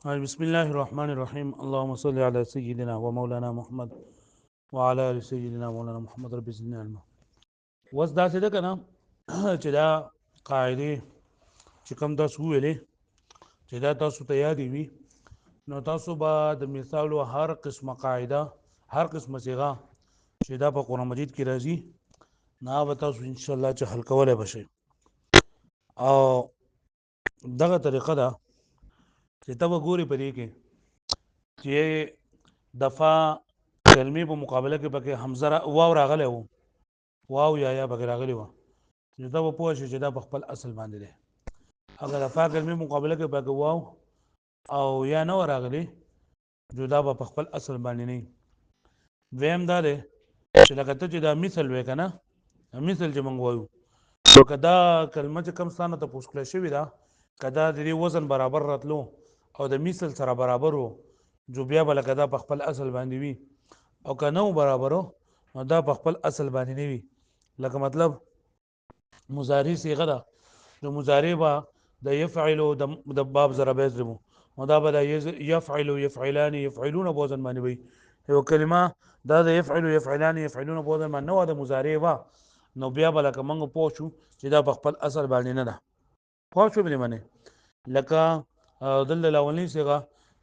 بسم الله الرحمن الرحيم اللهم صل على سيدنا ومولانا محمد وعلى ال سيدنا مولانا محمد رب زدنا علما وس دا څه ده کنه چې دا قاعده چې کوم تاسو ویلې چې دا تاسو ته یاد وي نو تاسو به د مثالو هر قسمه قاعده هر قسمه صيغه چې دا په قران مجید کې راځي نه به تاسو ان شاء الله چې حل کولای بشئ او دغه طریقه ده چې ته وګوري په دې کې چې دفعه کلمې په مقابله کې پکې حمزه واو راغلی وو واو یا پکې راغلی وو چې دا به پوه شي چې دا په خپل اصل باندې دی اگر دفعه کلمې مقابله کې پکې واو او یا نه راغلی جو دا په خپل اصل باندې نه ویم دا دی چې لکه ته چې دا مثل وې که نه مثل چې موږ وایو نو که دا کلمه چې کوم ستانه ته پوس کړی شوې ده که دا د دې وزن برابر راتلو او د مثل سره برابر وو جو بیا به لکه دا په خپل اصل باندې وي او که نه و برابر نو دا په خپل اصل باندې نه وي لکه مطلب مضارع صيغه ده د مضارع به د يفعل د باب ضرب يضرب نو دا به د يفعل يفعلان يفعلون په وزن باندې وي یو کلمه دا د يفعل يفعلان يفعلون په وزن باندې نو د مضارع وا نو بیا به لکه موږ پوه شو چې دا په خپل اصل باندې نه ده پوه شو به باندې لکه دل الاولین صيغه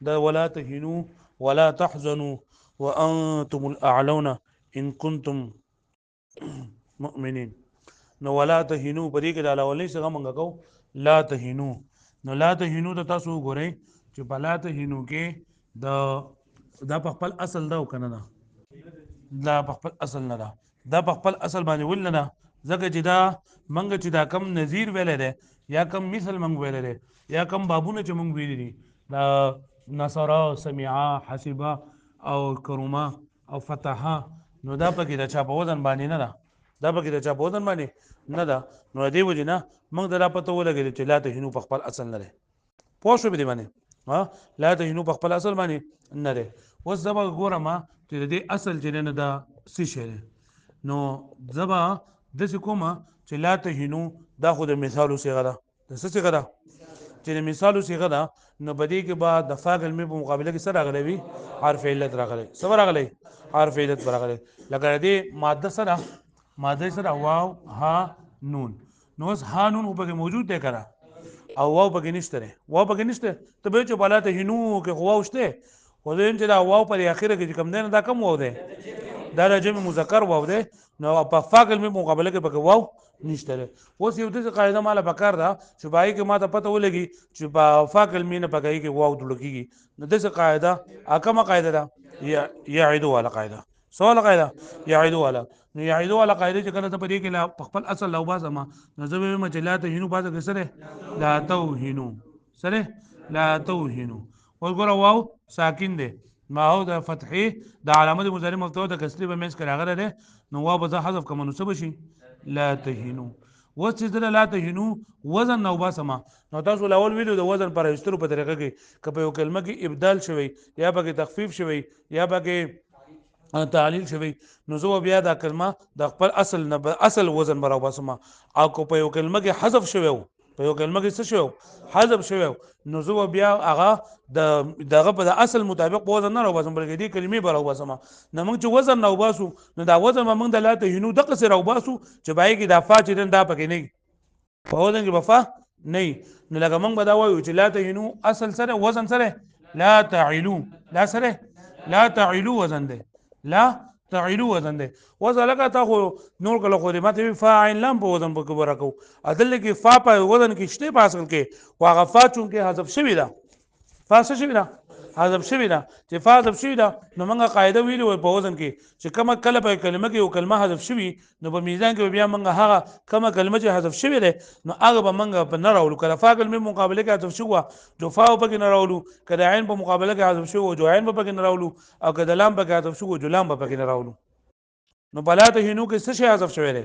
دا ولا تهنوا ولا تحزنوا وانتم الاعلون ان كنتم مؤمنين نو ولا تهنوا په دې کې د الاولین صيغه مونږ کو لا تهنوا نو لا تهنوا ته تاسو ګورئ چې په لا تهنوا کې دا په خپل اصل دا وکنه ده دا په خپل اصل نه ده دا په خپل اصل باندې ول نه ده ځکه چې دا منګ چې دا کم نظیر ویل دی یا کم مثل منګ ویل دی یا کم بابونه چې منګ ویل دي دا نصرا سمعا حسبا او کروما او فتحا نو دا پکې د چا په وزن باندې نه ده دا پکې د چا په وزن باندې نه ده نو دې وجه نه موږ دا پته ولګېد چې لا تهنو په خپل اصل نه ده پوه شو به دې باندې ها لا تهنو په خپل اصل باندې نه ده اوس زما ګورم چې دې اصل چې نه ده څه شی نو زما د څه کومه چې لا تهنو دا خو د مثالو صيغه ده د څه صيغه ده چې د مثالو صيغه ده نو بدی کې بعد د فاعل په مقابله کې سره راغلی وي حرف علت راغلی سره راغلی حرف علت راغلی لکه دې ماده سره واو ها نون نو ها نون په کې موجود دی کرا او واو پکې نشته واو پکې نشته ته به چې بالا ته هنو کې واو شته خو دې چې دا واو په اخره کې کوم دی دا کم واو دی دا د جمع مذکر واو دی نو په فاعل په مقابله کې پکې واو نشته اوس یو دغه قاعده مالا پکار ده چې بای کې ماته پته ولګي چې په فاعل مینه پکې کې واو دړو کیږي نو دغه قاعده اکمه قاعده ده يعيد ولا قاعده سوال قاعده يعيد ولا نو يعيد ولا قاعده چې کله ته په دې کې خپل اصل لو باسه ما نظم مجلات هینو باسه کې سره لا توهینو سره لا توهینو وګوره واو ساکن ده ما هو د فتحې د علامه مضارع مفتوح د کسری په منځ کې راغله ده نو واو به حذف کوم نو څه شي لا تهینو وس چې لا تهینو وزن نو باسما نو تاسو الاول ویلو د وزن پر استرو په طریقه کې کله یو کلمه کې ابدال شوی یا پکې تخفیف شوی یا پکې تعلیل شوی نو زه بیا دا کلمه د خپل اصل وزن براو باسما او کو په یو کلمه کې حذف شوی په یو کلمه کې څه شو حذف شوی نو زه بیا هغه دغه په اصل مطابق وزن نه راو باسم بلکې دې کلمې براو باسم نو موږ چې وزن نه وباسو نو دا وزن موږ د لا تهینو دغه سره وباسو چې بای کې د فا چې دا پکې نه په وزن کې بفا نه نو لکه موږ به دا وایو چې لا تهینو اصل سره وزن سره لا تعلو لا سره لا تعلو وزن ده لا تعلو وزن ده وزلک تا خو نور کله خو دې ماته فاعل لام په وزن په کبر راکو عدل کې فا په وزن کې شته پاسل کې واغه فا چون کې حذف شوی ده فا څه شوی ده حذف شوی ده چې فا حذف شوی ده نو موږ قاعده ویلو په وزن کې چې کومه کله په کلمه کې یو کلمه حذف شوی نو په میزان کې بیا موږ هغه کومه کلمه چې حذف شوی ده نو هغه به موږ په نه راولو کله فا کلمه مقابله کې حذف شو جو فا په کې نه راولو کله عین په مقابله کې حذف شو جو عین په کې نه راولو او کله لام په کې حذف شو جو لام په کې نه راولو نو بلا ته هینو کې څه شی حذف شوی دی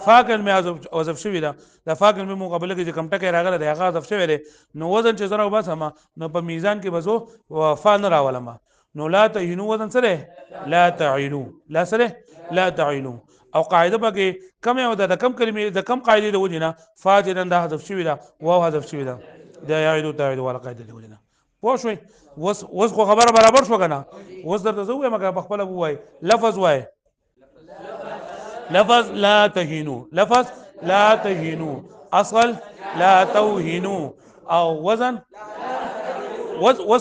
فاکل می حذف شوی دا د فاکل می مقابله کې کم ټکی راغله دی هغه حذف شوی دی نو وزن چې زره وباسه نو په میزان کې بزو فا نه راولم نو لا ته هینو وزن سره لا تعینو لا سره لا تعینو او قاعده پکې کم یو د کم کلمې د کم قاعده د وجنه فا چې دا حذف شوی دا واو حذف شوی دا د یعیدو تعیدو ولا قاعده د وجنه پوه شوي اوس خو خبره برابر شو کنه اوس درته زه وایم که په خپله ووایي لفظ وایي لفظ لا تهینو لفظ لا تهینو اصل لا توهینو او وزن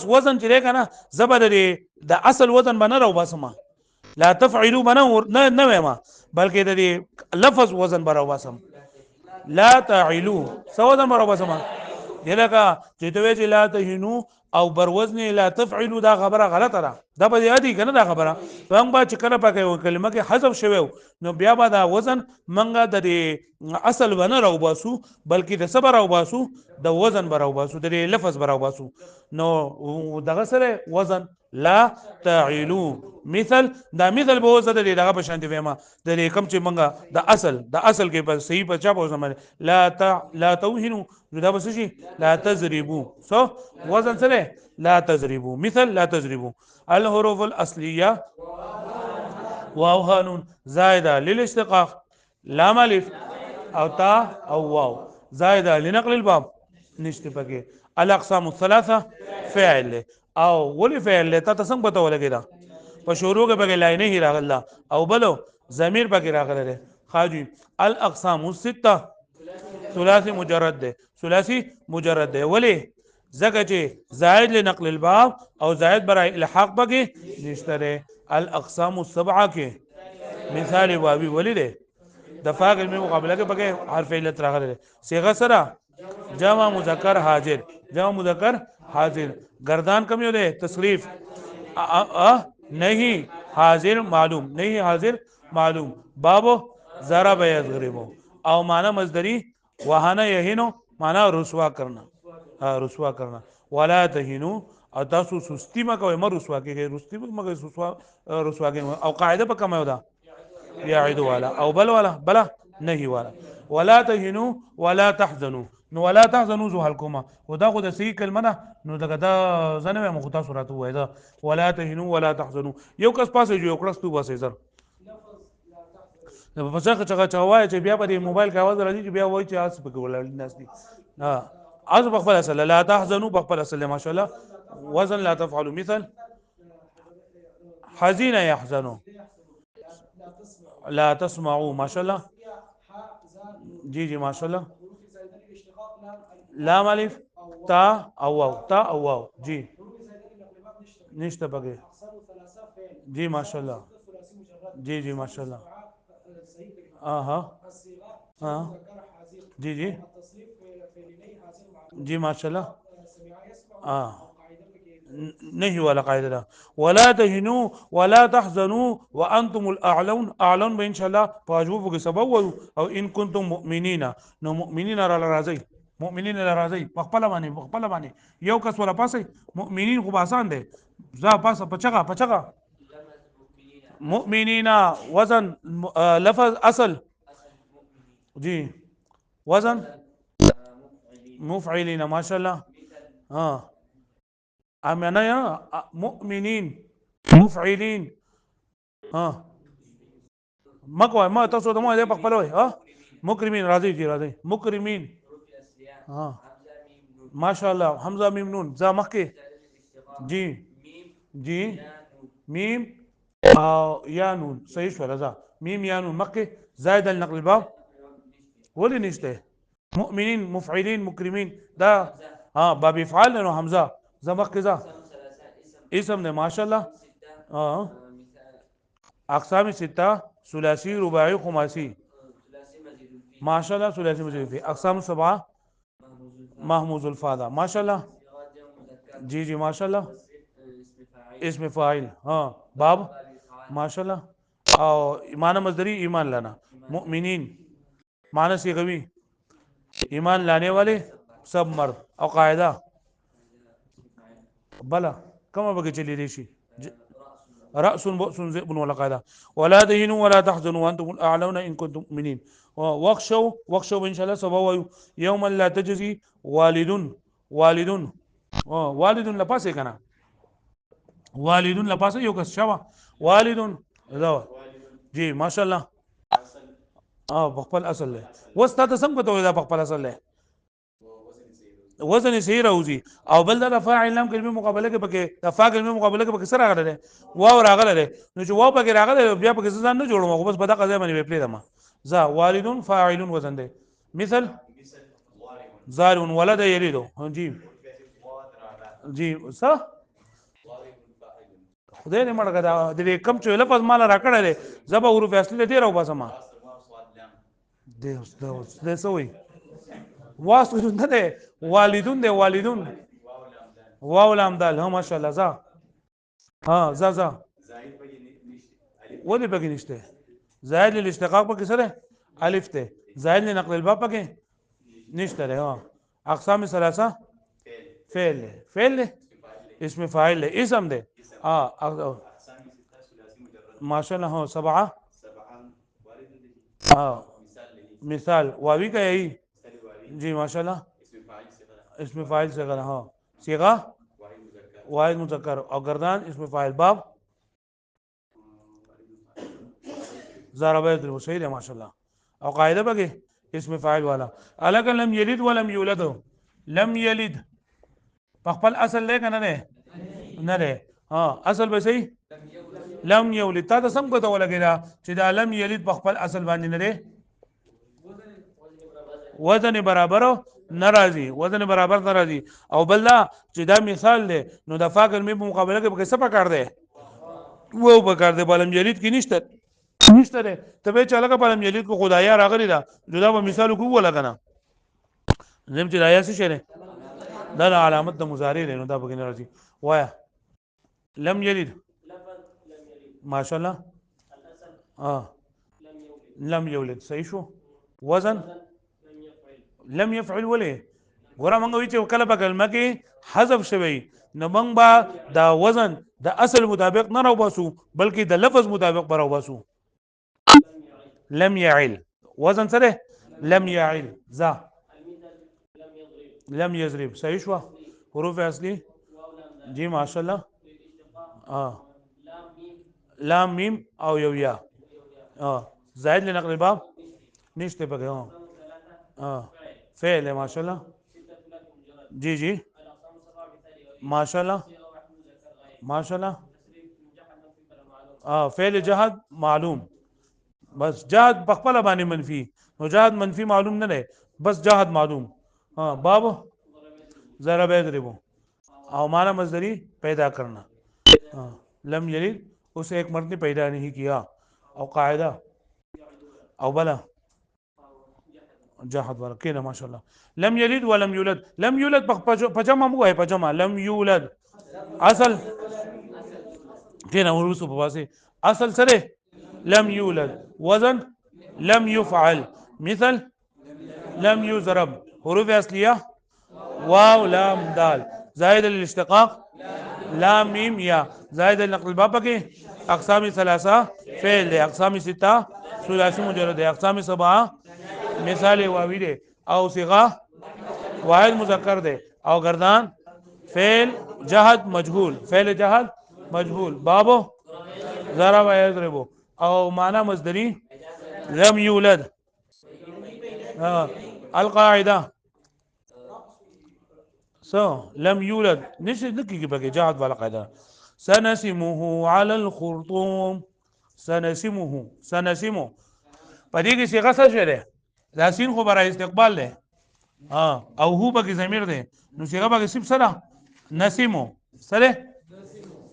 وزن چې دی کنه زبر د اصل وزن به نه راوباسم لا تفعلوا بنور نه وایم بلکې د دې لفظ وزن به راوباسم لا تعلو سو وزن به راوباسم دی لکه چې ته وایې چې لا تهینو او بر وزن لا تفعلوا دا خبره غلطه ده دا به یادی کنه دا خبره څنګه با چې کله پکې کلمه کې حذف شوی نو بیا به دا وزن منګه د اصل ونه راوباسو بلکې د صبر راوباسو د وزن به راوباسو د لفظ به راوباسو نو دغه سره وزن لا تعلو مثل دا مثل به وزن دغه په شان دی ما د کوم چې منګه د اصل کې په صحیح په چا په زمانه لا توهنوا دا بس شي لا تضربوا سو وزن سره لا تضربوا مثل لا تضربوا الحروف الاصليه واو هانون زائده للاشتقاق لام الف او تا او واو زائده لنقل الباب نشته پکې الاقسام الثلاثه فعل او ولي فعل ته څنګه پته ولګیدا په شروع کې پکې لاینه هی راغله او بلو ضمیر پکې راغله خاجی الاقسام السته ثلاثي مجرد ده ثلاثي مجرد ده ولي زکه چې زائد لنقل الباب او زائد برای الحاق پکې نشته الاقسام السبعه کې مثال واوی ولي ده د فاعل می مقابله کې پکې حرف علت راغله صيغه سره جمع مذکر حاضر جمع مذکر حاضر گردان کم یو ده تصریف نہیں حاضر معلوم نہیں حاضر معلوم بابو ضرب یضرب او معنی مصدری وهانه یهینو معنی رسوا کرنا ولا تهینو او تاسو سستی ما کوي مر رسوا کې رستی ما رسوا کې او قاعده په کومه ده یعید والا او بل والا بلا نهي والا ولا تهینو ولا تحزنوا نو ولا تحزنوا ذو حلقما ودا خو د صحیح کلمه ده نو دغه دا زنه مختا صورت وای دا ولا تهینوا ولا تحزنوا یو کس پاسه جو کړه ستو باسه زر په څنګه چې چوای چې بیا په موبایل کې आवाज راځي چې بیا وای چې اس په ولل ناس دي ها از بخبل صلی لا تحزنوا بخبل صلی ما شاء الله وزن لا تفعلوا مثل حزين يحزنوا لا تسمعوا ما شاء الله جی ما شاء الله لام الف تا او واو تا او واو جی نشته بګي جی ما شاء الله جی ما شاء الله ها جی جی ما شاء الله نهي ولا قاعده ولا تهنوا ولا تحزنوا وانتم الاعلون اعلون به ان شاء الله واجبو کې سبب او ان كنتم مؤمنين نو مؤمنين را راځي مؤمنین راځي په خپل باندې یو کس ولا پاسي مؤمنین خو آسان دي ځا پاسه پچغه مؤمنین وزن لفظ اصل جی وزن مفعلين ما شاء الله امنا يا مؤمنين مفعلين ما تاسو ته مو دې په خپل وای مکرمین راځي مکرمین ما شاء الله حمزه ميم نون ذا مخکي جی ميم او یا نون صحیح شو رضا ميم یا نون مخکي زائد النقل الباب ولي نشته مؤمنين مفعلين مكرمين دا باب افعال له حمزه ذا مخکي ذا اسم ده ما شاء الله اقسام سته ثلاثي رباعي خماسي ما شاء الله ثلاثي مزيد في اقسام سبعه محموز الفاظ ما شاء الله جی ما شاء الله اسم فاعل باب ما شاء الله او ایمان مصدری ایمان لانا مؤمنین معنی صیغوی ایمان لانے والے سب مرد او قاعده بلا کما بگی چلی ریشی رأس بؤس ذئب ولا قاعده ولا تهنوا ولا تحزنوا وانتم الاعلون ان كنتم مؤمنين واخشوا ان شاء الله سبوا يوم لا تجزي والد لپاسه کنه والد لپاسه یو کس شوا والد جی ما شاء الله بخپل اصل له وستا ته څنګه ته دا بخپل اصل له وزن یې صحیح راوځي او بل د فاعل لام کلمې مقابله کې پکې د فا کلمې مقابله کې پکې سره راغله واو راغله نو چې واو پکې راغله بیا پکې ځان نه جوړوم خو بس په دغه ځای باندې پرې دم ذا والدون فاعلون وزن دی مثل زارون ولد یریدو جی جی صح خدای دې مړه دا د کم چې لفظ مال راکړل زبا حروف اصلي دې راو باسم دې سوې واسطه نه ده والدون ده والدون واو لام دال ها ماشاءالله ذا ها ذا ودي پکې نشته زائد للاشتقاق پکې سره الف ته زائد لنقل الباب پکې نشته ها اقسام ثلاثه فعل اسم فاعل اسم ده ماشاءالله ها سبعه مثال واوی کا یہی جی ماشاءاللہ اسم فاعل سے غیر ہاں صیغہ واحد مذکر اور گردان اسم فاعل باب ضرب يضرب صحیح ہے ماشاءاللہ اور قاعدہ بگے اسم فاعل والا الگ لم یلد ولم یولد لم یلد خپل اصل لے کنه نه نه ها اصل به صحیح لم یولد تا ته سم پته ولګیدا چې دا لم یلد خپل اصل باندې نه ده وزن برابر ناراضي وزن برابر ناراضي او بل دا چې دا مثال دی نو د فاکر می په مقابله کې څه پکار دی وو پکار دی بلم جلید کې نشته ده ته به چاله بلم جلید کو خدایا راغلی دا جدا په مثال کو ولا کنه زم چې رایا څه شری دا علامت د مضارع دی نو دا بګین راځي وایا لم یلد ماشاءالله لم یولد صحیح شو وزن لم يفعل ولې ګوره مونږ وی چې کله په کلمه کې حذف شوی نو مونږ با دا وزن د اصل مطابق نه راو باسو بلکې د لفظ مطابق به راو باسو لم يعل وزن سره لم يعل ذا لم يضرب صحیح شو حروف اصلي جی ماشاءالله لام میم او یو یا زائد لنقل الباب نشته پکې فعل ہے ماشاءاللہ جی جی ماشاءاللہ ماشاءاللہ فعل جهاد معلوم بس جهاد بخپل باندې منفی نو جهاد منفی معلوم نه ده بس جهاد معلوم باب ضرب يضرب او معنی مصدری پیدا کرنا لم یلد اسے ایک مرد نے پیدا نہیں کیا او قاعدہ او بلا جهاد والا کینه ماشاءالله لم يلد ولم يولد لم يولد پجما مو ہے پجما لم يولد اصل کینه ورسو په واسه اصل سره لم يولد وزن لم يفعل مثل لم يضرب حروف اصليه واو لام دال زائد الاشتقاق لام میم یا زائد النقل الباب کې اقسام ثلاثه فعل اقسام سته ثلاثي مجرد اقسام سبعه مثال واوی دے او صیغہ واحد مذکر دے او گردان فعل جہد مجهول فعل جہد مجهول بابو ضرب یضرب او معنی مصدری لم یولد القاعده لم یولد نکی بگے جہد والا قاعدہ سنسمه على الخرطوم سنسمه پدې کې صيغه څه شری دا سین خو برای استقبال ده او هو پکې ضمیر ده نو صيغه پکې سب سره نسمو سره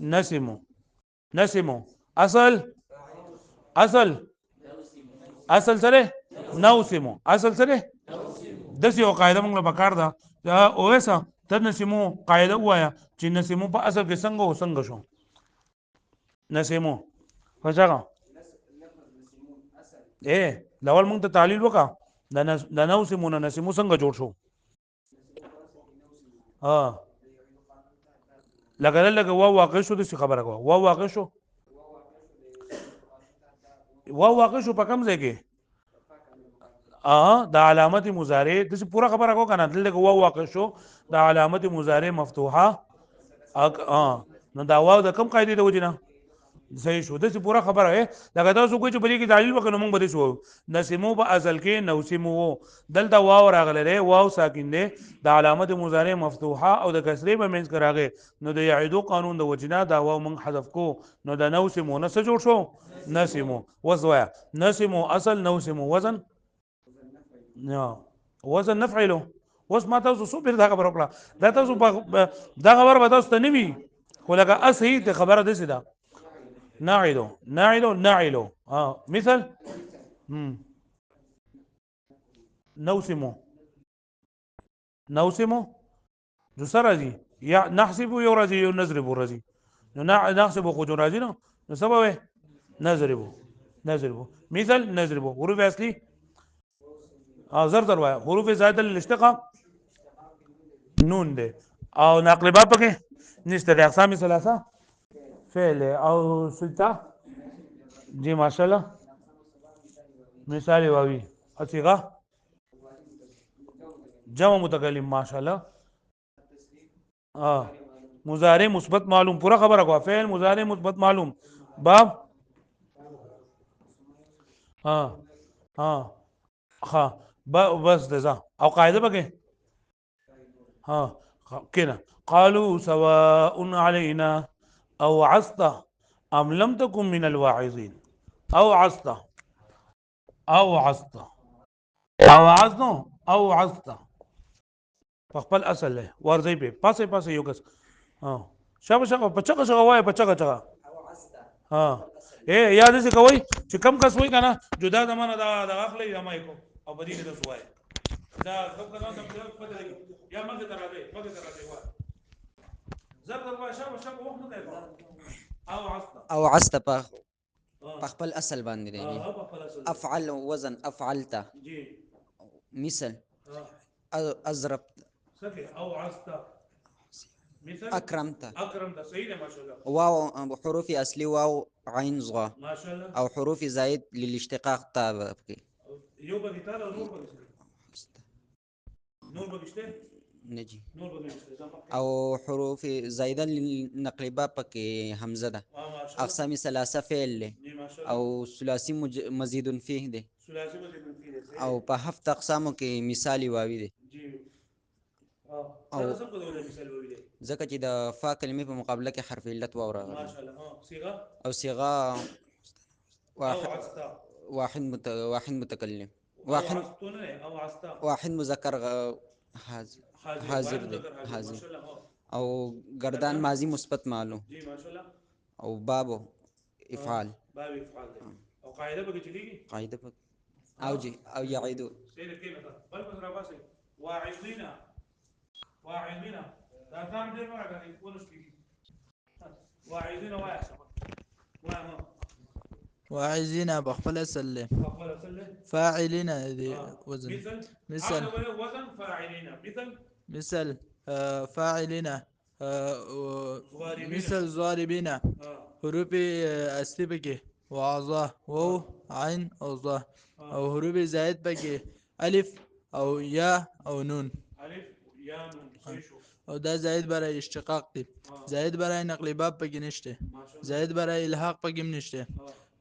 نسمو اصل سره نوسمو اصل سره د یو قاعده موږ په کار ده او وسه تر نسمو قاعده وایا چې نسمو په اصل کې څنګه شو نسمو فجاه لول موږ ته تعلیل وکا د نوسمو نسمو څنګه جوړ شو لکه واقع شو د خبره کو واقع شو په کوم ځای کې د علامت مضارع د پورا خبره کو کنه دلته واقع شو د علامت مضارع مفتوحه نو دا واو د کوم قاعده د وجنه صحیح شو د پورا خبره ہے لکه تاسو کوی چې بری کې تعلیل وکړو موږ بری شو نسمو په اصل کې نوسمو دلته واو راغله ده واو ساکن ده د علامت مضارع مفتوحه او د کسرې په منځ کې راغی نو د یعیدو قانون د وجنا دا واو موږ حذف کو نو د نوسمو نه څه جوړ شو نسمو وزوایا نسمو اصل نوسمو وزن وزن نفعله اوس ما تاسو څو پیر دا خبره وکړه دا تاسو دا خبره به تاسو ته نه وي خو لکه اصلي ته خبره داسې ده ناعلو مثل نوسمو جو سره راځي یا نحسب یو راځي یو نضرب راځي نو نحسب خو جو راځي نو سبب نضرب مثل نضرب حروف اصلي زر وایا حروف زائده للاشتقاق نون ده او ناقلبات پکې نشته د اقسام ثلاثه فعل او سلطه جی ماشاءالله مثال واوی اصيغه جمع متکلم ماشاءالله مضارع مثبت معلوم پورا خبره کو فعل مضارع مثبت معلوم باب ها ها بس ده او قاعده پکې كده قالوا سواء علينا او عصت ام لم تكن من الواعظين او عصت او عصت او عصت او عصت خپل اصل له ورځي په پاسه یو کس شابه پچا شغه وای پچا یاد څه کوي چې کم کس وای کنه جدا زمانہ دا اخلي یا مایکو او بدی کې د سوای دا کم کنا د پته لګي یا مګه تراځي وای زر دروا شابه وخت نه دی او عصت په خپل اصل باندې دی افعل وزن افعلت مثل ازربت او عصت مثل اکرمت صحیح ده ماشاءالله واو حروف اصلي واو عين ظا ماشاءالله او حروف زائد للاشتقاق تا یو بګی تعالی نور بګی نجي او حروف زائده للنقل باب پکې حمزه ده اقسام ثلاثه فعل له او ثلاثي مزيد فيه ده او په هفت اقسامو کې مثالي واوي ده او ځکه چې د فا کلمې په مقابله کې حرف علت واو راغلی او صيغه واحد متکلم واحد مذکر حاضر ده حاضر او گردان ماضی مثبت معلوم او بابو افعال او قاعده به چلیږي قاعده په او جی او يعيدو سيده كلمه بل بدر باسي واعظين دا تام دې ما راغلي ونس کیږي واعظين واعظين بخفل أسل فاعلين وزن مثل وزن فاعلين مثل فاعلين مثل ضاربين حروف اصلی بکی وعظا وو عين او ظا او حروف زائد بکی الف او یا او نون او دا زائد برای اشتقاق دی زائد برای نقل باب پکې نشته زائد برای الحاق پکې نشته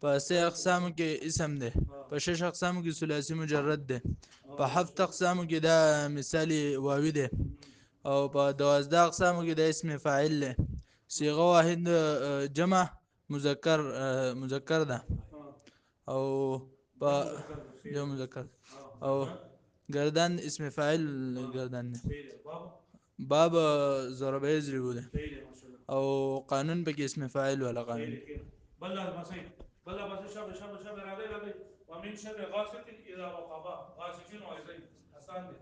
په سه اقسامو کې اسم ده په شش اقسامو کې ثلاثي مجرد ده په هفت اقسامو کې دا مثالي واوي ده او په 12 اقسامو کې د اسم فاعل له صيغه واحد جمع مذکر ده او په یو مذکر او گردان اسم فاعل گردان ده باب ضرب يضرب ده او قانون به اسم فاعل ولا قانون بل بس شب راغی ومن شر غاسق اذا وقب غاسقين وایزي آسان دي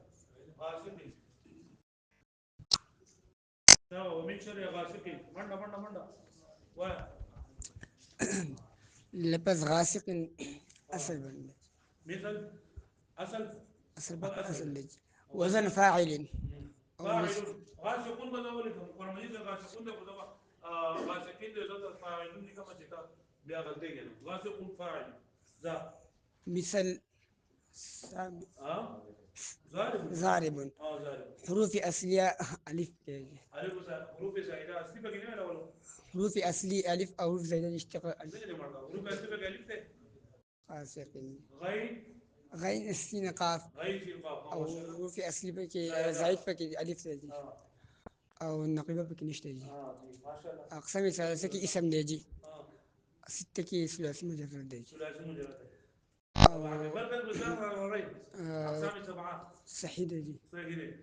غاسقين ومن شر غاسق منډه وای لفظ غاسق اصل بند مثل اصل وزن فاعل غاسقون بلولكم ورمجيز غاسقون ده غاسقين ده زاد فاعلون دي كما جتا بیا غلطی غاسقون فاعل ذا مثل سام- ها زارب ضارب. زارب حروف أصلية ألف. الف حروف زائده اصلي بقى هنا ولا حروف أصلي ألف أو حروف زي الاشتقاق ألف. زي ما قلنا حروف اصلي بقى الف قاسقين. غين غين السين قاف. غين في القاف ما أو شاء الله حروف أصلي بكي زايد بكي ألف زي. أو النقيبة بكي نشتجي. دي ما شاء الله أقسام ثلاثة كي اسم ديجي. اه ستة كي ثلاثي مجرد ديجي. ثلاثي مجرد أو طبعا بل بالزهر والرين آه، اقسام سبعه صحيح ديجي. صغيره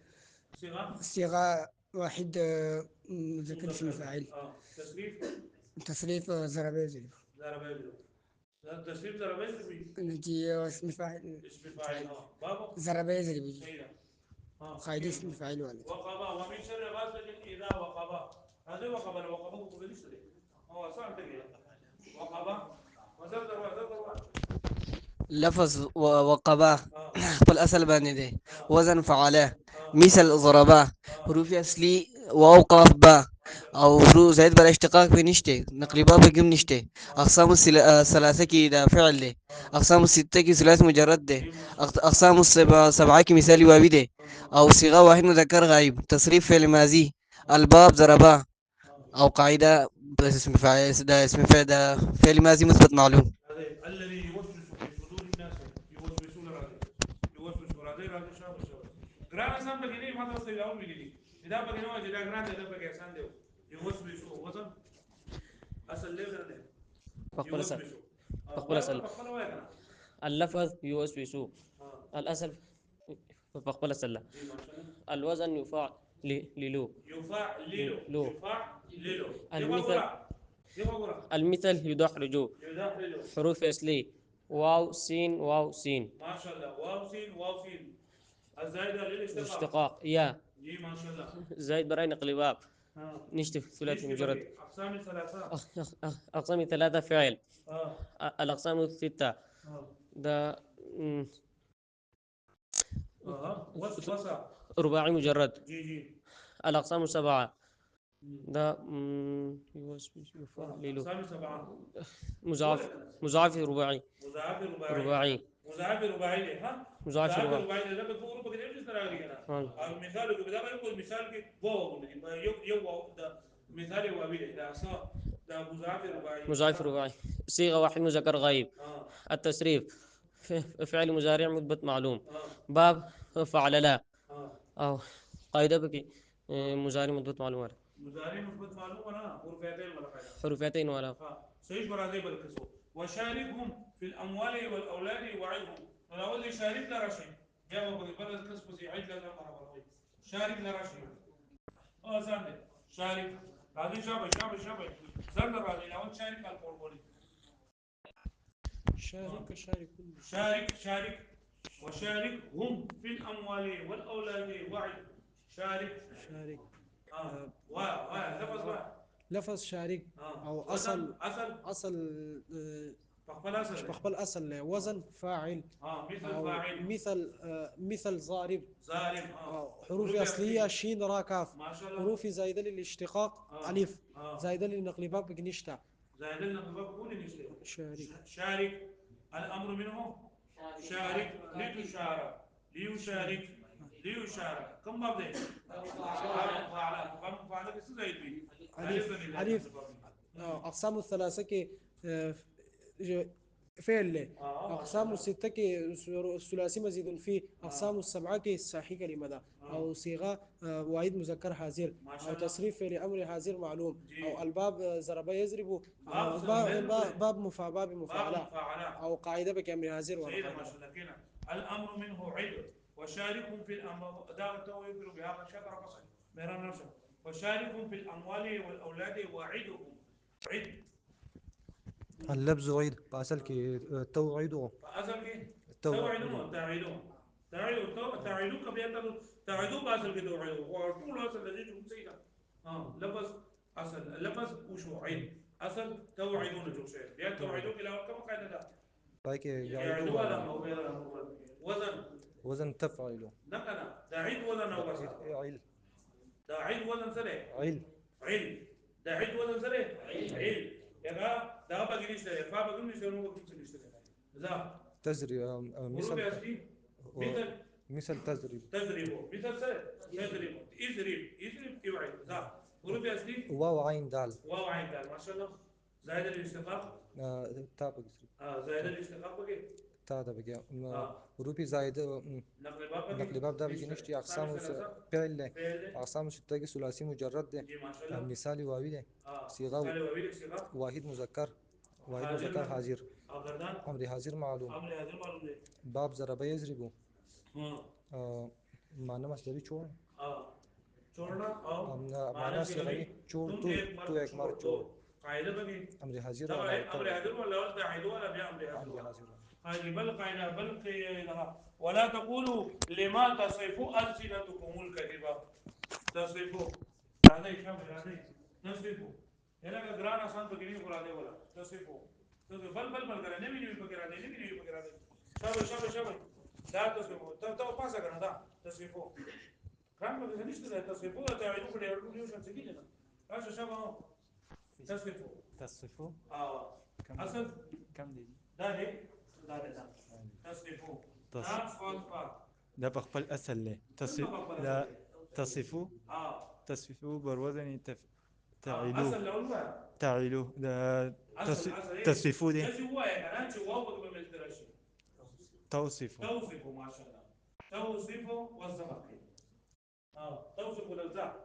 صيغه صيغة واحد مذكر اسم فاعل. تسريف تصريف ضرب يضرب. ضرب يضرب تسريف ضرب يضرب نجي اسم فاعل. اسم فاعل بابا ضرب يضرب. سيدة قاعدة اسم فاعل ولد. وقبا ومن شر غاسق اذا وقبا هذا وقبا وقبا هو بليش هو صار تقريبا وقبا وزرزر لفظ وقباه اه والأصل باندي اه وزن فعله اه مثل ضرباه اه حروف أصلي وأوقاف با ما شاء الله أو حروف زائد بلا اشتقاق بنشته نقل بابا جم نشته اه أقسام الثلاثة كي إذا فعل له اه أقسام الستة كي ثلاث مجرد ده دي ما شاء الله أقسام السبعة كي مثال وابده اه أو صيغة واحد مذكر غايب تصريف فعل ماضي الباب ضرباه اه أو قاعدة بس اسم فاعل ده اسم فاعل ده فعل ماضي مثبت معلوم هذا الذي يوسوس في صدور الناس يوسوسون راضي يوسوس راضي راضي شاب شاب غران سام بغيني ما توصل يوم بغيني اذا بغينا وجد غران ده بغي سان ده يوسوس وزن اصل ليه غير فقبل أسأل يوسوس فقبل وين أسأل بقول وين انا اللفظ يوسوس اه الأصل فقبل أسأل دي ما شاء الله الوزن يفاع للو يفعلل لو يفعلل يبغى المثل غرا يبغى غرا المثل يدحرج يدحرج حروف أصلي واو سين واو سين ما شاء الله واو سين واو سين الزائده للاشتقاق اشتقاق يا دي ما شاء الله زائد براي نقل باب ها نشتف ثلاثي ليش مجرد تبغي اقسام ثلاثه أقسام ثلاثة فعل اه الأقسام الستة اه ده وسوسه رباعي مجرد جي جي الأقسام السبعة ده يفعل اقسام سبعه مضاعف قول مضاعف رباعي مضاعف رباعي رباعي مضاعف رباعي ها مضاعف مضاعف رباعي رباعي ده بتقول بقدر ايش ترى انا آه. المثال اللي بدأ يقول مثال كي بو يو ده مثال وابيد ده صح ده مضاعف رباعي مضاعف رباعي صيغة واحد مذكر غايب اه التصريف فعل مضارع مثبت معلوم اه باب فعل لا اه أو قاعدة بكي مضارع مثبت معلوم مضارع مثبت معلومه انا حروفين ولا حاجه حروفيتين ولا سيج برازي بالكسو وشاركهم في الاموال والاولاد وعدهم انا اقول لي شارك لا رشي جاب ابو البلد كسب زي عيد لا مرة شارك لا رشي اه زند شارك هذه شابه زند هذه لو شارك القربوني شارك وشاركهم في الاموال والاولاد وعد شارك شارك. اه آه، لفظ لفظ شارك أو وزن أصل اصل أصل فقبل اصل بقبل أصل وزن فاعل مثل أو فاعل مثل ضارب ظالم أو حروف أصلية شين را كاف. ما شاء الله حروف زائدة للاشتقاق ألف زائدة للنقل بجنشتا. زائد لنا بقول نشتري شارك. شارك الامر منه شارك لتشارك ليشارك كم باب ده فعل بس زائد بي ألف أقسام الثلاثة كي فعل. أقسام الستة كي الثلاثي مزيد فيه. أقسام السبعة كي صحيح كلمة أو صيغة واحد مذكر حاضر أو تصريف فعل أمر حاضر معلوم أو الباب ضرب يضرب باب باب مفاعلة أو قاعدة بكامل حاضر سيدة ما ولا شاء الله كنا الامر منه عدل وشاركهم في الامر دعوته يذكر بهذا الشكر قصد مهران نفسه وشاركهم في الاموال والاولاد وعدهم عد اللبز عيد بأسألك توعيده فأزل توعيده تعيدوك بيتر تعيدو بأصل كده تعيدو وكل أصل الذي يجب سيدا لفظ أصل لفظ وشو عيد أصل توعدون جو سيد بيان توعدوك إلى كما قاعدة ده بايك يعيدو يعيدوا ولا مو بيان وزن وزن تفعيله نكنا تعيد وزن أو بس عيل تعيد وزن سري عيل عيل تعيد وزن سري عيل يا ده بقى نشتري فبقى نشتري مو بقى نشتري ذا تزري حروف مثل اصلي و- مثل مثل تزري تضرب مثل تضرب يضرب يبعد صح. حروف اصلي واو عين دال واو عين دال ما شاء الله. زائد الاشتقاق تاء بقصري زائد الاشتقاق بقى تاء ده بقى اه حروف زائد نقل باب بقى نقل باب ده بيجي نشتي أقسام فعل فعل أقسام ستة ثلاثي مجرد ده جي ما شاء الله. مثالي واوي ده صيغة مثال وبيلك صيغه واحد مذكر واحد حاضر مذكر حاضر غردان أمر حاضر معلوم امر هذا المعلوم ده باب ضرب يضرب اه معنى مصدري چور اه छोड़ना और معنى मानस صيغوي चोर तुम तो एक मर्द तो एक मार छोड़ दो चोर कायदे बगी أمر حاضر طبعا ولا امر هذا ولا ولد عيد ولا بيع امر أمر هذا حاضر هذه بل قاعده بل لها ولا تقولوا لما تصفوا السنتكم الكذبه تصفوا هذا يفهم هذا تصفوا هنا قران آسان بگیری قرآن ولا تصفوا بل کرنے بھی نہیں پکڑا دے نہیں پکڑا دے شابه لا تصفوا تو پاسا کرنا دا تصفوا كان ما بيزنيش كده تصفيفه تعيدوه كده يقولوا لي وش مسكين هنا ماشي شبه اهو تصفيفه تصفيفه اصل كم دي ده تصفيفه فا ده بخبل أسهل ليه لا تصفوا تصفيفه بروزني تعيلوه اصل لو هو تعيلوه ده اصل تصفيفه دي ده هو يا كلام شو هو بده من الدراسه توصفه ما شاء الله توصفه والزمق توصف الأوزاع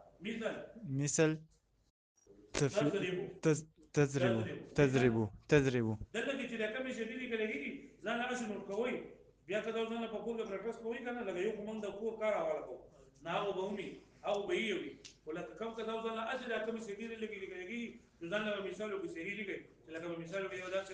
مثل تزربو دلته چې دا کمی شدیدی کړي ځان لا شنو کوي بیا که دا ځان په کور کې پریکټس کوي کنه لکه یو کوم د کور کار حواله کو نه او به ومي او به یوي ولکه کوم که دا ځان لا اجل کمی شدیدی لګي ځان لا مثالو کې سری لګي لکه مثالو کې یو دا څه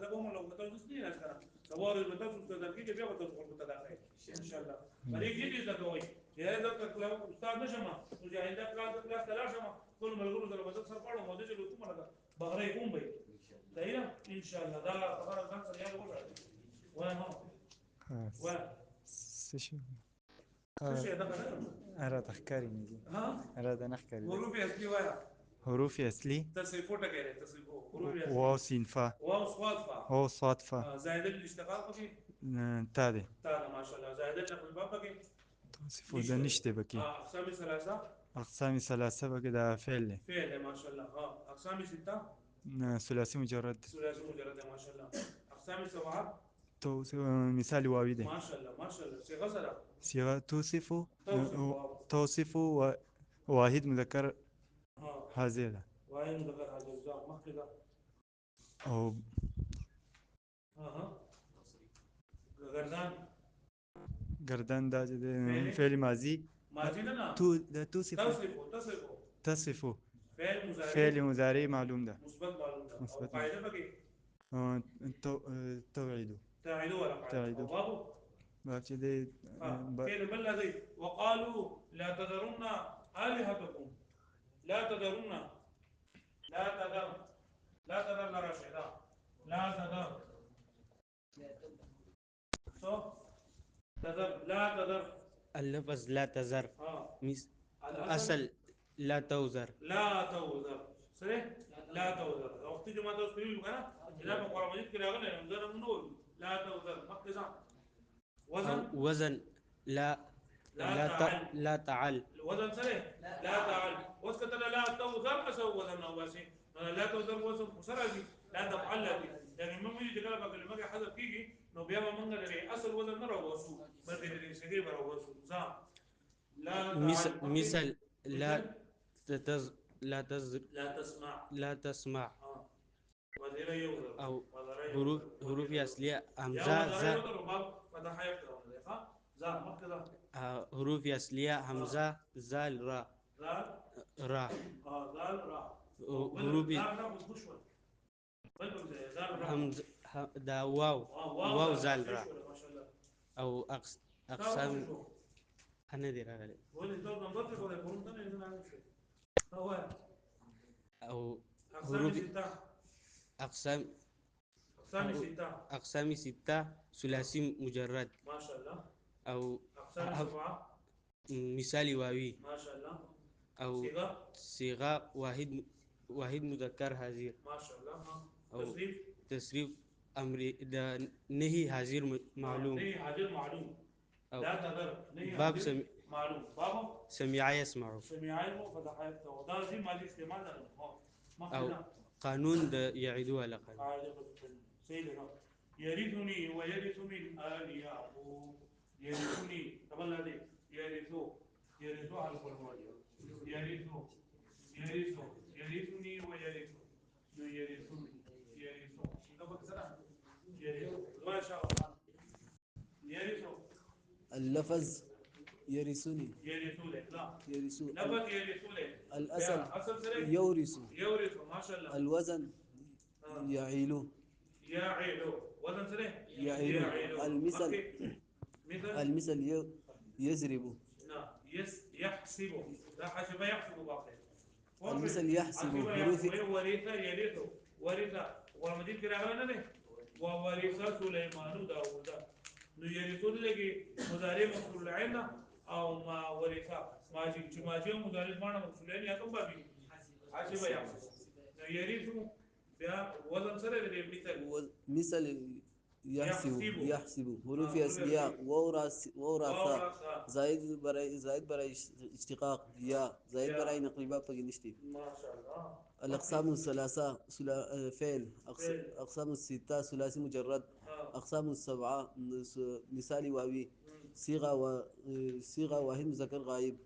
دا کوم لو متو ځنی نه ښکارا سوار به تاسو ته درکې بیا به تاسو ورته داخله ان شاء الله مری کې دې دا کوي یا دا کله استاد نشم مجاهد کلاس تلاشم ټول ملګرو سره وځه سره پاړو مو دې چې کومه لګا بغرې کوم به دايره ان شاء الله ده خبر ځان سره یاد وکړه ولا نو ولا سشو څه ده أراد أحكاري نجي أراد أنا أحكاري حروف اصلي وایا حروف أصلي تصريفو ټکه تصريفو حروف واو سين فا واو صاد فا واو صاد فا زائد الاشتقاق بقي تادي تا ما شاء الله زائد النقل باب بقي توصفوا ده نشته بكي اقسام ثلاثه أقسام ثلاثة بكي ده فعل ما شاء الله اقسام سته ثلاثي مجرد ثلاثي مجرد ما شاء الله اقسام سبعه مثال واوي ده ما شاء الله صيغه سره صيغة توصف واحد مذكر حاضر واحد مذكر حاضر ما كده أو گردان دا فعل ماضي نه تصف فعل مضارع معلوم ده مثبت قاعده بقى توعد ولا قاعده بابو باب چې دی فعل بل الذي وقالوا لا تذرن آلهتكم لا تذرن لا تذر راشدا لا تذر تذر لا تذر اللفظ لا تذر أصل لا توزر صحيح لا توزر وقت جماعة تذكرين لكنا إذا ما قرأ مجيد كلا غلا يمزر من نور لا توزر مقتصا وزن لا تعال وزن صحيح لا تعال وسكت لا توزر أسوي وزن نواسي لا توزر وزن مسرعي لا تفعل هذه لكن من يجي كلام كلمة حذف كيجي نو بيا من غير أصل وزن نرى وسو بلكي اللي سجى برا وسو زام مثل لا تسمع أو حروف أصلية همزة حروف أصلية همزة زال را حروف همزة دا واو زال را أو أقسام أنا دي راغلي أو حروف أقسام ستة ثلاثي مجرد ما شاء الله أو أقسام سبعة مثال واوي ما شاء الله أو صيغة واحد مذكر حاضر ما شاء الله أو تصريف امر د نهي حاضر معلوم نهي حاضر معلوم أو لا تذر نهي باب حاضر معلوم بابا سمع يسمع سمع علمه فتح يفتح ده زي ما دي استعمال ده ما او خلينا قانون د يعيدوا على قانون سيدنا يرثني ويرث من آل يعقوب يرثني طبعا هذه يرثو على كل يرثو يرثني ويرث يرثني ما شاء الله يرثو اللفظ يرثني يرثو لا يرثو لفظ يرثو الأصل أصل يورث ما شاء الله الوزن يعيل يعيل وزن سريع يعيل المثل المثل يزرب نعم يحسب لا حسب يحسب باقي المثل يحسب حروف ورث يرث ورث والمدين كراهنا نه وورث سليمان داوود نو يرثون لګي مضارع مفعول عین او ما ورث ماجي چې ماجي مضارع معنی مفعول عین یا کوم بابي حسب يحسب نو يرث بیا وزن سره د مثل يحسب حروف اصليه وراثه زائد برای اشتقاق يا زائد برای نقل باب پکې نشته ما شاء الله الاقسام الثلاثه فعل اقسام السته ثلاثي مجرد اقسام السبعه مثالي واوي صيغه واحد مذكر غائب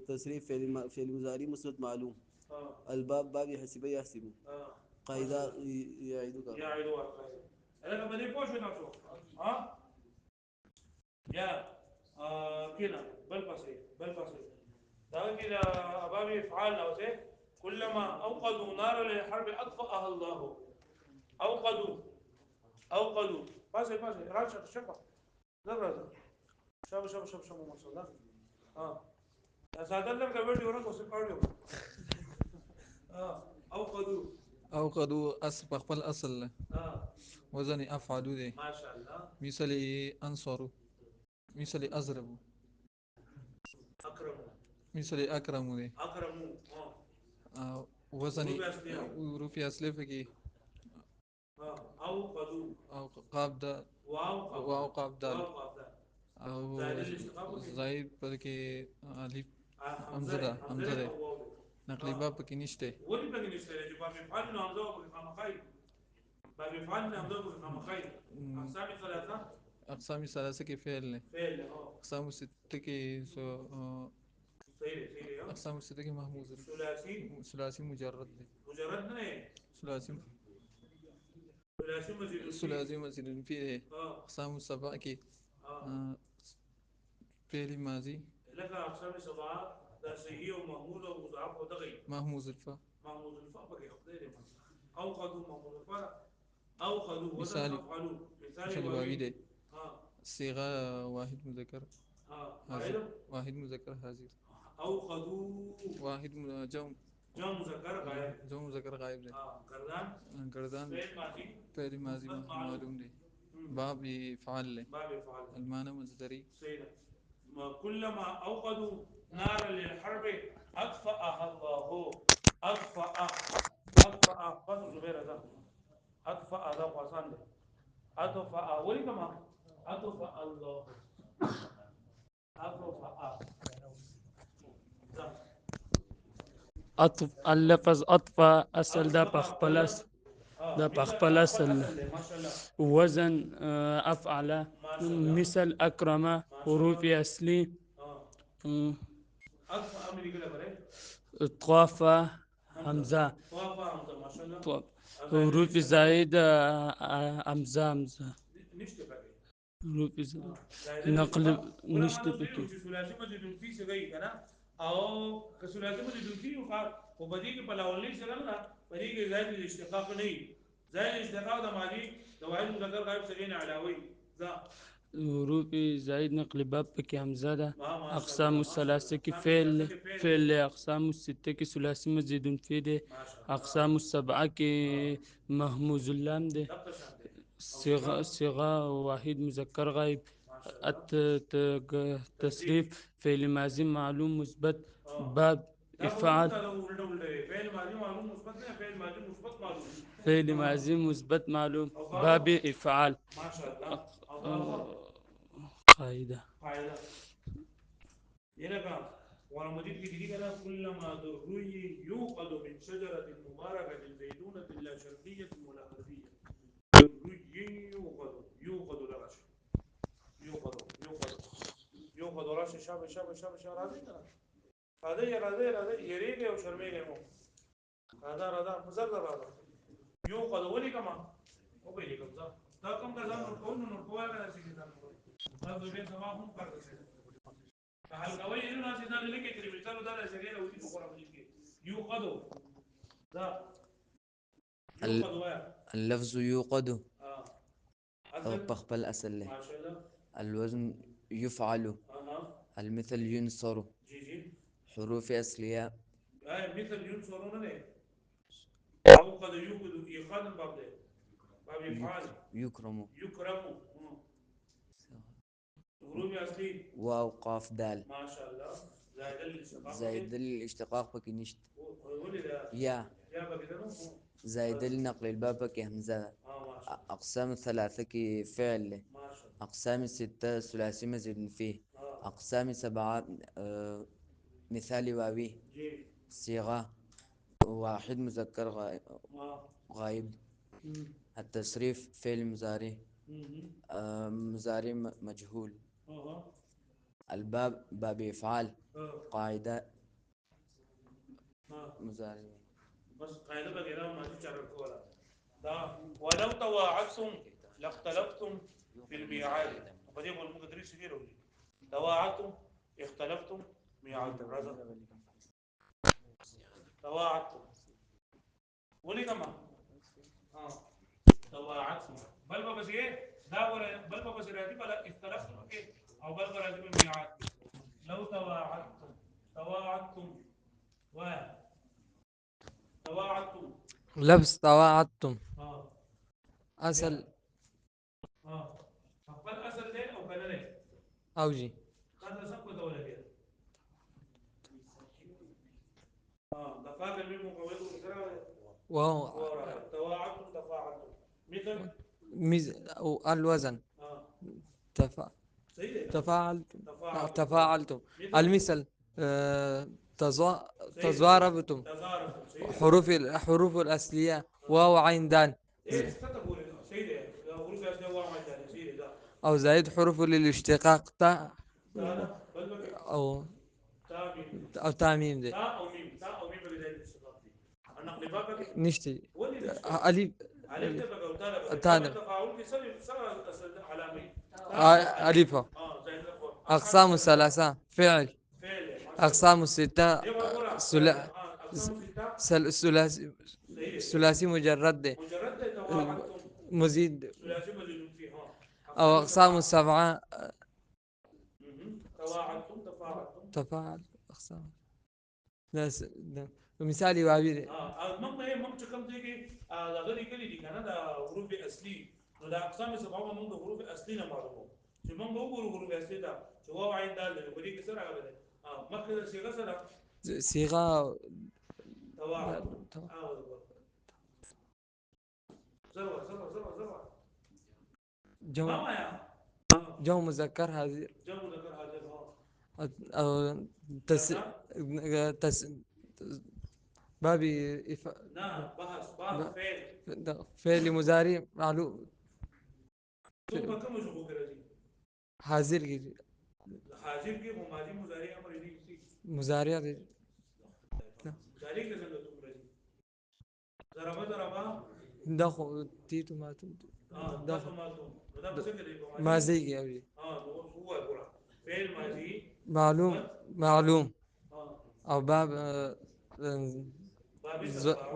تصريف فعل مضارع مثبت معلوم الباب باب يحسب يحسب قاعده يعيدك انا لما دي فوش نفسه ها يا كده بالبصير ده كده ابابي افعال او زي كلما اوقدوا نارا للحرب اطفاها الله اوقدوا بس راجع شبه ذره شب ما شاء الله اه سادة لك قبل يورك وسكاريو اوقدوا خپل اصل وزن افعلوا دي ما شاء الله مثل انصروا مثل اضربوا اكرموا دي وزن حروف اصليه فكي او قاب دا واو قاب دال او زائد پکې الف حمزه ده نقلی باب پکې نشته ولې پکې نشته چې باب افعال نو حمزه او خامخای باب افعال نو حمزه او خامخای اقسام ثلاثه کې فعل نه اقسام سته کې اقسام سته کې محموز ثلاثي مجرد ده نه ثلاثي مزيد فيه اقسام السبعه کې فعل ماضي لك اقسام السبعه ده صحيح ومحمود ومضاعف ودغي محموز الفاء بقي خدير او قدوا محمود الفاء او قدوا مثال واوي ده صيغه واحد مذكر واحد مذكر حاضر او قدوا واحد جمع مذكر غائب ده گردان فعل ماضي معلوم ده باب فعل المعنى مصدري كلما اوقدوا نارا للحرب اطفاها الله اطفا بس زبير ده اطفا ده وصان اطفا ولي كما اطفا الله اللفظ اطفا اصل دا بخپلس اصل وزن افعل مثل اكرم حروف اصلي طواف حمزه حروف زائده حمزه حروف نقل نشته بکی ثلاثي مزيد في سغي کنه او ثلاثي مزيد في وبدي کې بلاولې سره نه بدي کې زائد الاشتقاق نه زائد الاشتقاق د ماضي د واحد مذکر غائب سره نه علاوه حروف زائد نقل باب کې حمزه ده اقسام الثلاثه کې فعل اقسام السته کې ثلاثي مزيد في ده اقسام السبعه کې محموز اللام ده صيغه واحد مذكر غائب تصريف فعل ماضي معلوم مثبت باب افعال فعل ماضي معلوم مثبت فعل ماضي مثبت معلوم باب افعال ما شاء الله قاعده يلقى وانا مدير في دقيقة أنا كلما ذري يوقد من شجرة مباركة زيتونة لا شرقية ولا غربية ذري يوقد لرش يوقد رش شاب هذا يريق وشرميق مو هذا مزرد هذا يوقد ولي كمان هو بيجي كذا ده كم كذا نركوه كذا سيكون ده بيبين تمام كذا هل قوي إنه ناس إذا لك كريم مثال ده لسه لو تيجي بكرة بيجي يوقدوا ده اللفظ يوقد أو بخبل أصل له ما شاء الله الوزن يفعل المثل ينصر جي حروف أصلية مثل ينصرون ده أو قد يوقد يقاد الباب ده باب يفعل يكرم حروف أصلي واو قاف دال ما شاء الله زائد الاشتقاق بك نشت يا يا بقدر زائد النقل الباب بك همزة أقسام الثلاثة كي فعل أقسام الستة ثلاثي مزيد فيه أقسام سبعة مثال واوي صيغة واحد مذكر غائب التصريف فعل مضارع مضارع مجهول الباب باب إفعال قاعدة مضارع بس قاعدة بقى ما تجرب ولا ده ولو تواعدتم لاختلفتم في الميعاد فدي يقول المدرس كده تواعدتم اختلفتم ميعاد تواعدتم ولي كمان تواعدتم بل بس ايه ده ولا بل بس راضي بلا اختلفتم ايه او بل راضي بالميعاد لو تواعدتم تواعدتم لبس تواعدتم أصل فقال أصل ليه أو كان ليه أوجي هذا سبب دولة كده دفاع الميم مقوله وهو تواعدتم تفاعلتم مثل أو الوزن تفاعلتم تفاعلتم المثل تضاربتم حروف الأصلية واو عين دال أو زائد حروف للاشتقاق تاء أو تاميم ده نشتي ألف ألف أقسام الثلاثة فعل أقسام الستة ثلاثي مجرد مزيد أو أقسام السبعة تفاعل أقسام مثالي وابيري مم هي مم كم تيجي ده غير كده دي كان ده حروف اصلي ده اقسام سبعه مم حروف اصلي لا معلومه شو مم بقول حروف اصلي ده شو هو عين دال بدي كسر على ده ما كده صيغه سنه صيغه تواعد زروا جو مذكر هذه أو بابي بحث فعل مضارع معلوم ثم كم شغل كرازي حاضر के मुमाजी मुजारी अमर इन्हीं किसी मुजारिया दे जारी के संग तुम रजी जराबा दखो تيتو ما तुम दखो मतलब बस के देखो ما زي अभी तो वो है पूरा फेल माजी معلوم أو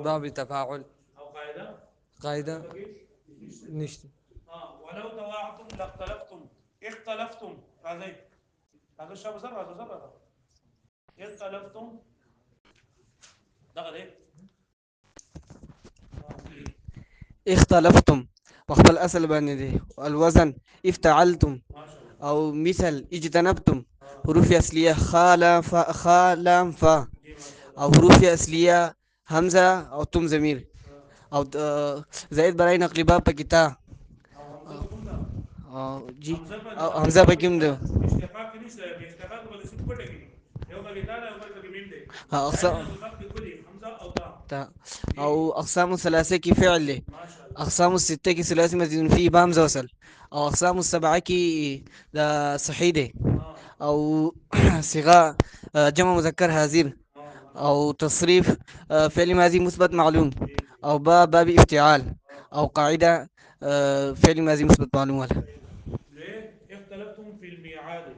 باب تفاعل أو قاعدة نشتي ولو تواعدتم لاختلفتم اختلفتم هذا الشاب زرع اختلفتم دغدي اختلفتم وقبل أصل بندي والوزن افتعلتم أو مثل اجتنبتم حروف أصلية خالم فا أو حروف أصلية همزة أو توم ضمير أو زائد براي نقل باب بكتا جي أو همزة بكم ده اشتقاق کې نشته اشتقاق به د سکو پټه کې یو به تا ده او بل به میم ده أقسام اشتقاق کې کلی حمزه او تا أو أقسام الثلاثة كي فعل أقسام الستة كي ثلاثي مزيد فيه بهمزة وصل أو أقسام السبعة كي ده صحيح أو صيغة جمع مذكر هازير أو تصريف فعل ماضي مثبت معلوم أو باب افتعال أو قاعدة فعل ماضي مثبت معلوم ولا ليه اختلفتم في الميعاد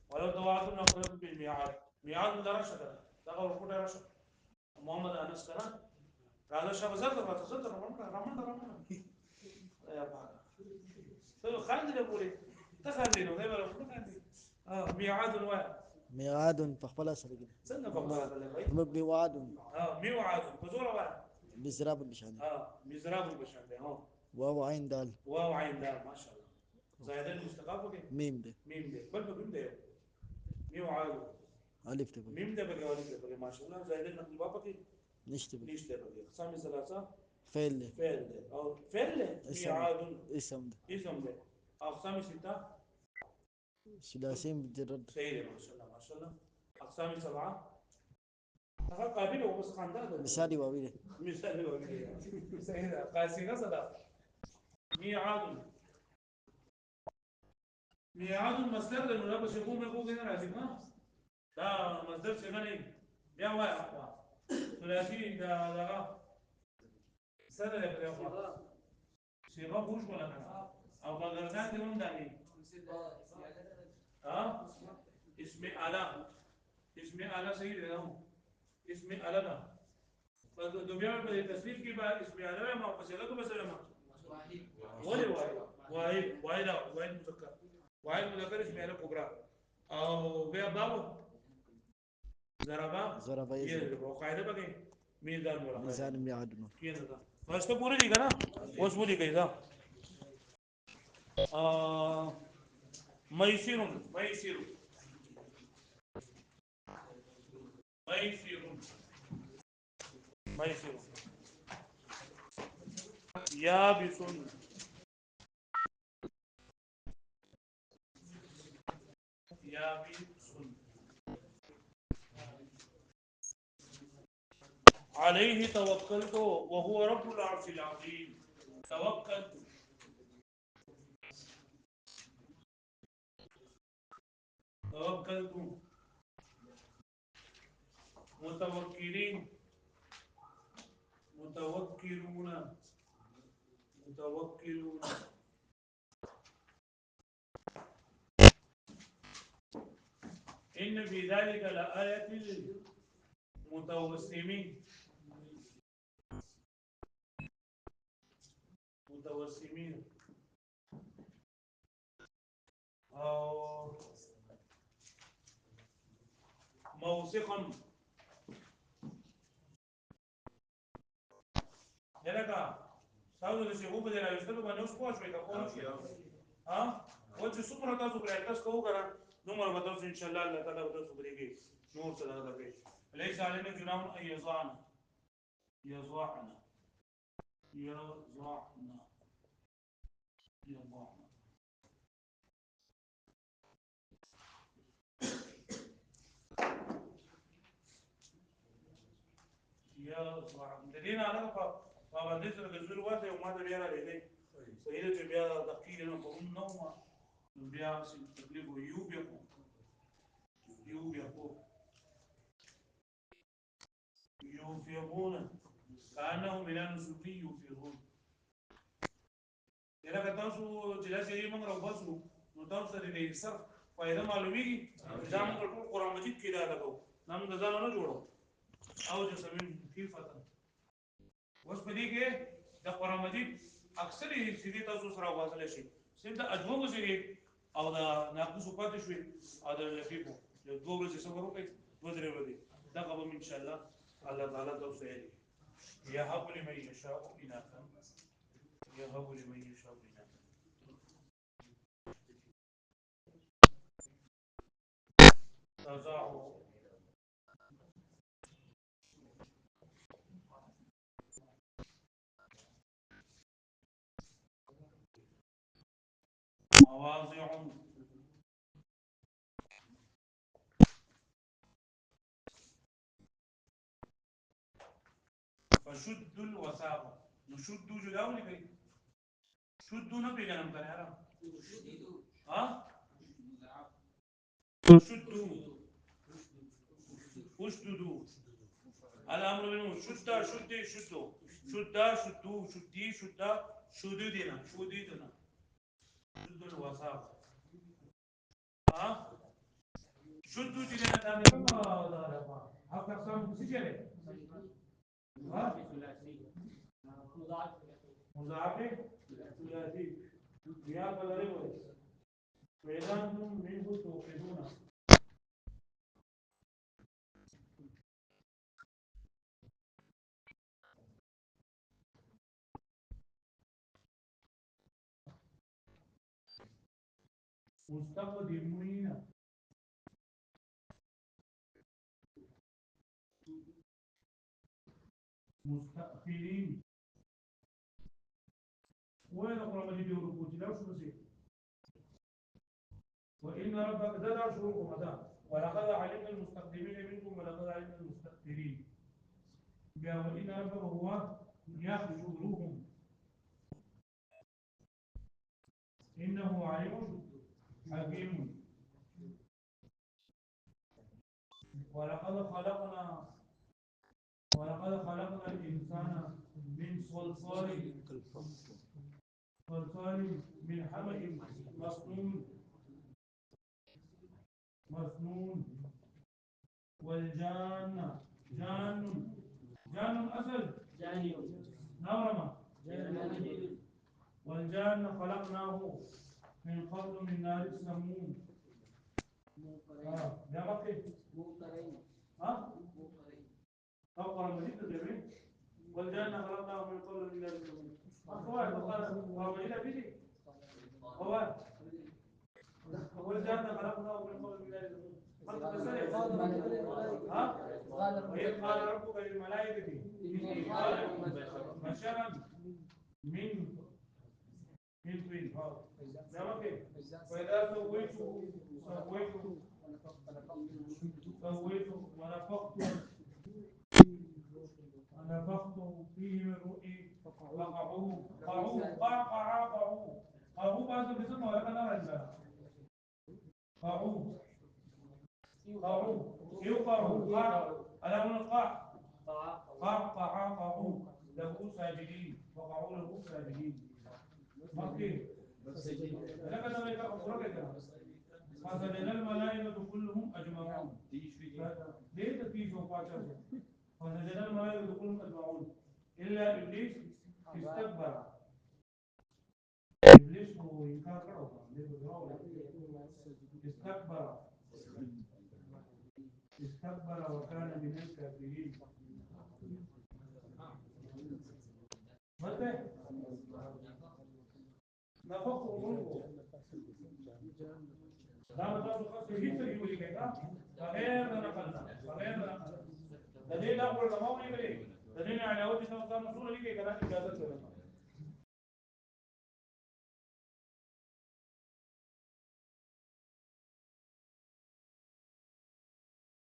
ولو تواعدتم اختلفتم في الميعاد ميعاد ده رشا ده ده غرفه رشا محمد انس كان هذا شاب زاد زاد رمضان يا بابا تو خالد يقول تخلي له ده ميعاد واحد ميعاد فخبلا سرقين سنة فقط ميعاد ميعاد بزورة واحد بزراب البشان مزراب البشان ده واو عين دال واو عين دال ما شاء الله زائدين مستقاف كده ميم ده ميم ده بل ميم ده ميعاد ألف ده ميم ده بقى ألف ده بقى ما شاء الله زائدين نقل بابا كده نشتبه نشتبه بقى أقسام الثلاثة فعل فعل ده أو فعل ميعاد اسم ده اسم ده أقسام الستة ثلاثين مجرد سيدة ما شاء الله ما شاء الله أقسام السبعة قابله وبس خاندان مثالي واويله مثالي واويله سيدة قاسي قصدا ميعاد ميعاد مصدر للمرابط يقوم يقوم هنا لازم ها لا مصدر شغالي يا واحد ثلاثي ده سنة يا أخوان صيغة بوش ولا كذا أو بغردان دي من داني ها اسم آلة سيد ده اسم آلة ده بس دنيا में तस्वीर की बात इसमें आ रहा है माँ पसीला तो बस है माँ वही वाहिद मुज़क्कर इसमें आला कुबरा और वे बाबू ज़राबा ये वो कायदे बगे मीज़ान बोला ميزان ميعاد ये ना बस तो पूरी लिखा ना उस पूरी कही था मैसिरुन मैसिरुन मैसिरुन मैसिरुन याबिसुन याबिसुन عليه توكلت وهو رب العرش العظيم توكلت توكلت متوكلين متوكلون متوكلون إن في ذلك لآية للمتوسمين متوسمين موثقا لك تاسو د شیخو په دې راوستلو باندې اوس پوه شوئ که پوه نه شوئ او چې څومره تاسو پریکټس کوو که نه دومره به تاسو انشاءالله الله تعالی به تاسو په دې کې نور څه دغه درکوي ليس علينا جناح ان يضعنا يضعنا يضعنا يضعنا يضعنا دليل على فبعدين الجزء الواحد وما ده بيرى ليه سيدة بيرى دقيقة لما قرون نوما بيرى تبليغ يوبيكو يوفيقون كأنهم إلى نسوك يوفيقون إذا كتاسو جلاسة يمن رباسو نتاسو دي صرف فإذا معلومي إذا من القرآن مجيد كده لكو نام نزانا نجوڑو أو جسمين خيفة واسبدي كي دا قرآن مجيد أكثر سيدي تاسو سرا واصل شيء سيدا أجوبو سيدي أو دا ناقصو پاتشوي أو دا لفيفو دو ورځې صبر وکړئ دوه درې ورځې دا به ان شاء الله الله تعالی توسعه يهب لمن يشاء إناثا يهب لمن يشاء إناثا تضاع واضع فشد الوثاق نشد جداول كي شد نبي جنم كان يا ها شدوا اشددوا الامر منه شد شدي شدوا شد شدوا شدي شد شدودنا شدودنا شد الوثاق ها شدوا جدنا تاني كما ضربا هكذا سام سجله ها مضاعف ثلاثي يا بلغوا فإذا أنتم منه توقدون مستقدمين مستأخرين وين أقرأ مجيء وركوتي لا شو بسيط وإن ربك زاد شروق مدى ولقد علمنا المستقدمين منكم ولقد علمنا المستأخرين وإن ربك هو يحشرهم إنه عليم حكيم ولقد خلقنا الإنسان من صلصال من حمأ مسنون والجان جان أسد نورما والجان خلقناه من قبل من نار السموم يا بقي ها فوق المجيد الجميل والجان خلقناه من قبل من نار السموم أخوات ومجيد بيدي أخوات والجان خلقناه من قبل من نار السموم ها وإذ قال ربك للملائكة إني خالق بشرا من طين وإذا سويته ونفخت فيه من روحي فقعوا قعوا بعض بسمه ولا كان رجلا قعوا ألا من القاع قعوا له ساجدين فقعوا له ساجدين مكي لقد ما يقرأ فسجد الملائكة كلهم أجمعون ليه تفيز وفاتر فسجد الملائكة كلهم أجمعون إلا إبليس استكبر إبليس هو إنكار استكبر وكان من الكافرين متى نفخ منه لا مطلب خاص هيك يقول لك غير نقلنا دليل أقول ما هو يقول دليل على وجه نصر رسول الله كذا إجازة